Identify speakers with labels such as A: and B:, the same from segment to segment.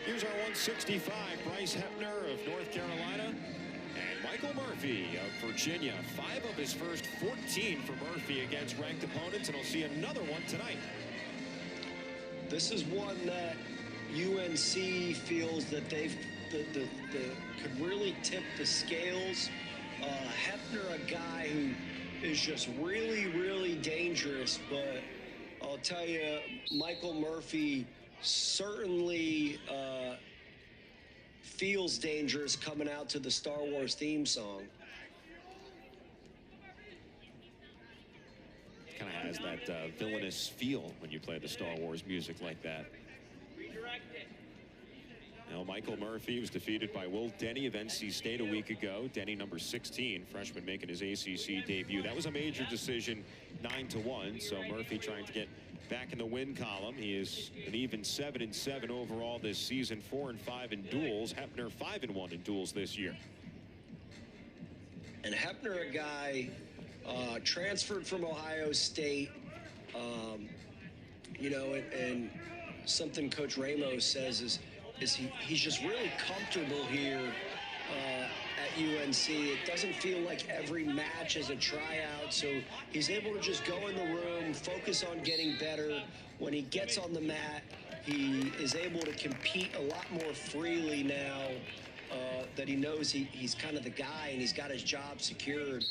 A: Here's our 165, Bryce Hepner of North Carolina and Michael Murphy of Virginia. 5 of his first 14 for Murphy against ranked opponents, and he'll see another one tonight.
B: This is one that UNC feels that they've could really tip the scales. Hepner, a guy who is just really dangerous, but I'll tell you, Michael Murphy certainly feels dangerous coming out to the Star Wars theme song.
A: Kind of has that villainous feel when you play the Star Wars music like that. Now, Michael Murphy was defeated by Will Denny of NC State a week ago. Denny, number 16, freshman, making his ACC debut. That was a major decision, 9-1. So Murphy trying to get back in the win column. He is an even 7-7 overall this season, 4-5 in duels. Hepner 5-1 in duels this year.
B: And Hepner, a guy transferred from Ohio State, you know, and something Coach Ramos says is he's just really comfortable here at UNC. It doesn't feel like every match is a tryout, so he's able to just go in the room, focus on getting better. When he gets on the mat, he is able to compete a lot more freely now that he knows he's kind of the guy and he's got his job secured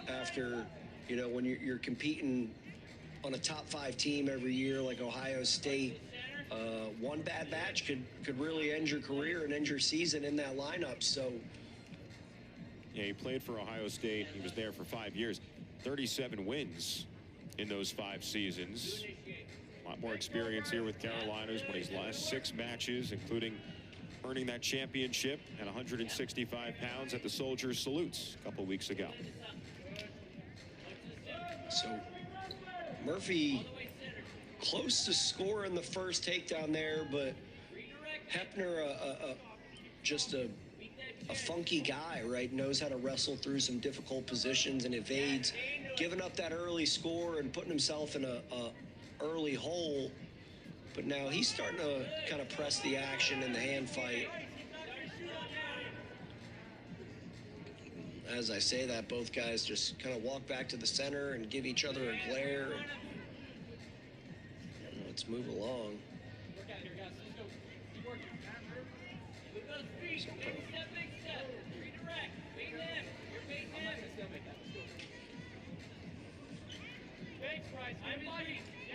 B: after, you know, when you're competing on a top 5 team every year like Ohio State. One bad match could really end your career and end your season in that lineup. So
A: yeah, he played for Ohio State. He was there for 5 years. 37 wins in those 5 seasons. A lot more experience here with Carolina's when his last 6 matches, including earning that championship at 165 pounds at the Soldiers Salutes a couple weeks ago.
B: So Murphy close to score in the first takedown there, but Hepner, just a funky guy, right? Knows how to wrestle through some difficult positions and evades, giving up that early score and putting himself in a early hole. But now he's starting to kind of press the action in the hand fight. As I say that, both guys just kind of walk back to the center and give each other a glare. Let's move along.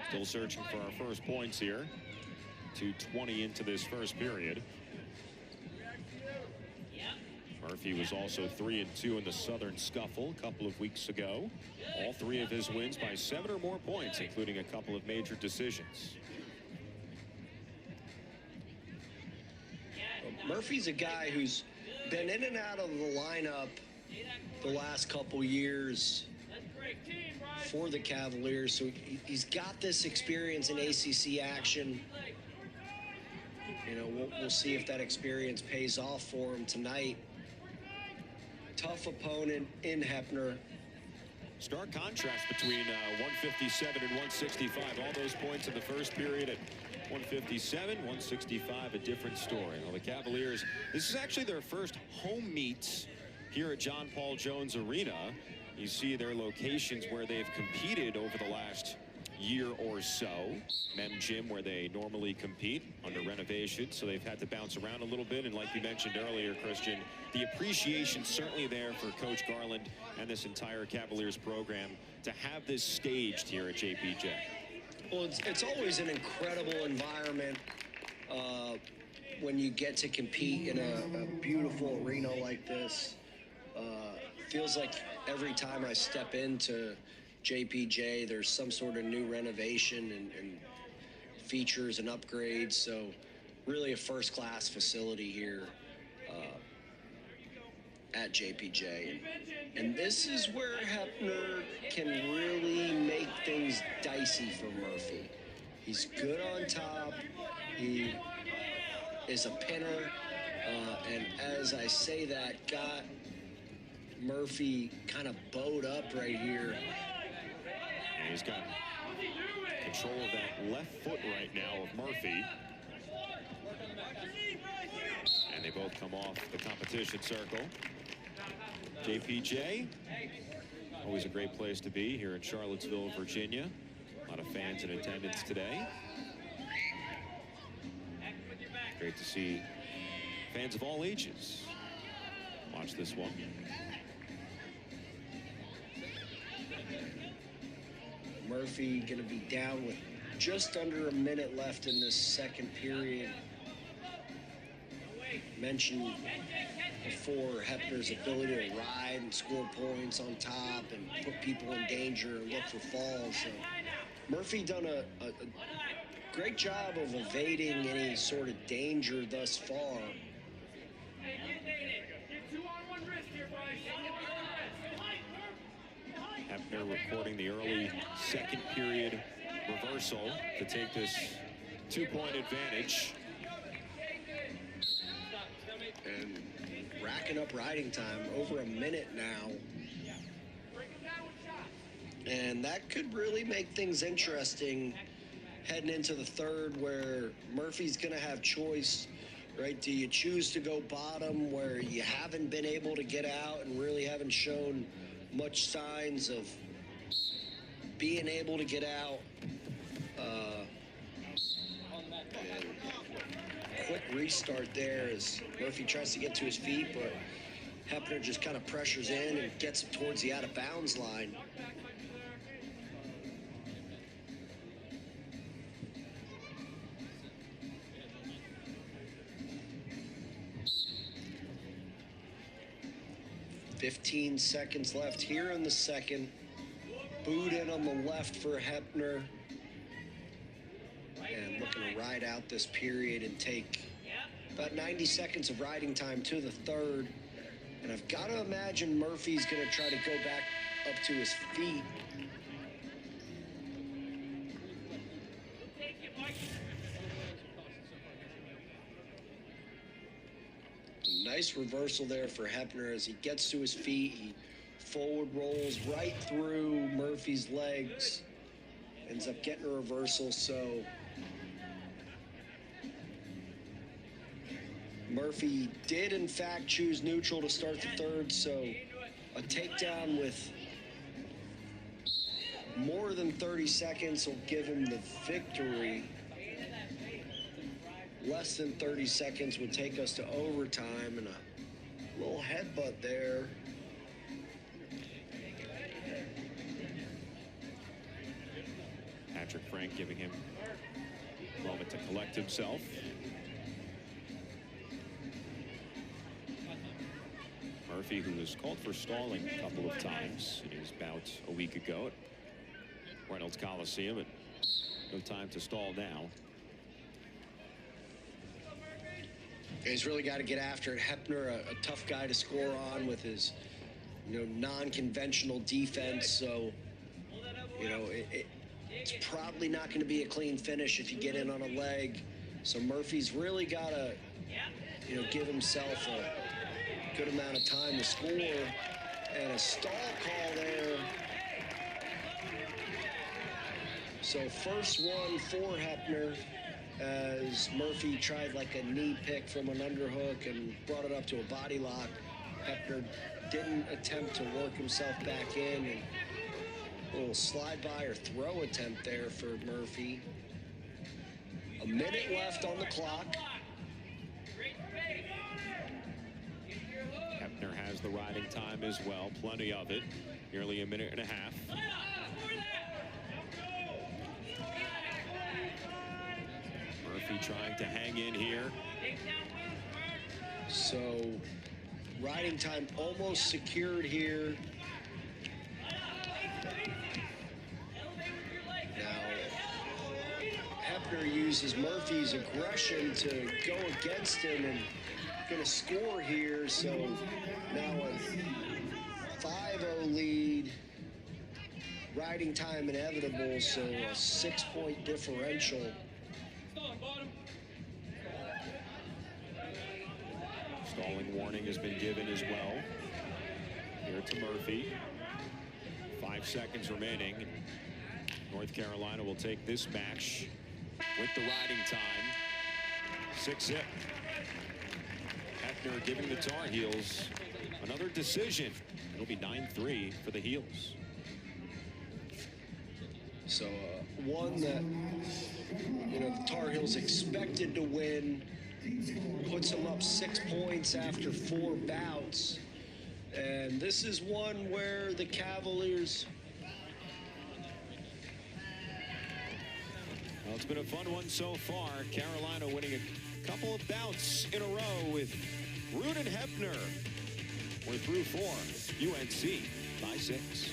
A: Still searching for our first points here. 2:20 into this first period. Murphy was also 3-2 in the Southern Scuffle a couple of weeks ago. All 3 of his wins by 7 or more points, including a couple of major decisions.
B: Murphy's a guy who's been in and out of the lineup the last couple years for the Cavaliers, so he's got this experience in ACC action. You know, we'll see if that experience pays off for him tonight. Tough opponent in Hepner.
A: Stark contrast between 157 and 165. All those points in the first period at 157, 165, a different story. Well, the Cavaliers, this is actually their first home meet here at John Paul Jones Arena. You see their locations where they've competed over the last year or so. Mem Gym, where they normally compete, under renovation, so they've had to bounce around a little bit. And like you mentioned earlier, Christian, the appreciation certainly there for Coach Garland and this entire Cavaliers program to have this staged here at JPJ.
B: Well, it's always an incredible environment when you get to compete in a beautiful arena like this. Feels like every time I step into JPJ, there's some sort of new renovation and features and upgrades. So really a first-class facility here at JPJ. And this is where Hepner can really make things dicey for Murphy. He's good on top. He is a pinner. And as I say that, got Murphy kind of bowed up right here.
A: And he's got control of that left foot right now of Murphy. And they both come off the competition circle. JPJ, always a great place to be here in Charlottesville, Virginia. A lot of fans in attendance today. Great to see fans of all ages watch this one.
B: Murphy going to be down with just under a minute left in this second period. Mentioned before Hepner's ability to ride and score points on top and put people in danger and look for falls. So Murphy done a great job of evading any sort of danger thus far.
A: Hepner recording the early second period reversal to take this 2-point advantage.
B: And racking up riding time, over a minute now. And that could really make things interesting heading into the third, where Murphy's going to have choice, right? Do you choose to go bottom where you haven't been able to get out and really haven't shown much signs of being able to get out? Quick restart there as Murphy tries to get to his feet, but Hepner just kind of pressures in and gets him towards the out-of-bounds line. "15 seconds left here in the second. Boot in on the left for Hepner. And looking to ride out this period and take about 90 seconds of riding time to the third. And I've got to imagine Murphy's going to try to go back up to his feet. Nice reversal there for Hepner as he gets to his feet. He forward rolls right through Murphy's legs. Ends up getting a reversal, so Murphy did in fact choose neutral to start the third, so a takedown with more than 30 seconds will give him the victory. Less than 30 seconds would take us to overtime, and a little headbutt there.
A: Patrick Frank giving him a moment to collect himself. Murphy, who was called for stalling a couple of times in his bout a week ago at Reynolds Coliseum, and no time to stall now.
B: He's really got to get after it. Hepner, a tough guy to score on with his, non-conventional defense. So, it's probably not going to be a clean finish if you get in on a leg. So Murphy's really got to, give himself a good amount of time to score. And a stall call there. So first one for Hepner, as Murphy tried like a knee pick from an underhook and brought it up to a body lock. Hepner didn't attempt to work himself back in, and a little slide by or throw attempt there for Murphy. A minute left on the clock.
A: Hepner has the riding time as well, plenty of it, nearly a minute and a half. Murphy trying to hang in here.
B: So riding time almost secured here. Now Hepner uses Murphy's aggression to go against him and gonna score here. So now a 5-0 lead. Riding time inevitable, so a 6-point differential.
A: Stalling warning has been given as well. Here to Murphy. 5 seconds remaining. North Carolina will take this match with the riding time. 6 hit. Hepner giving the Tar Heels another decision. It'll be 9-3 for the Heels.
B: So one that, the Tar Heels expected to win, puts them up 6 points after 4 bouts. And this is one where the Cavaliers...
A: Well, it's been a fun one so far. Carolina winning a couple of bouts in a row with Root and Hepner. We're through 4. UNC by 6.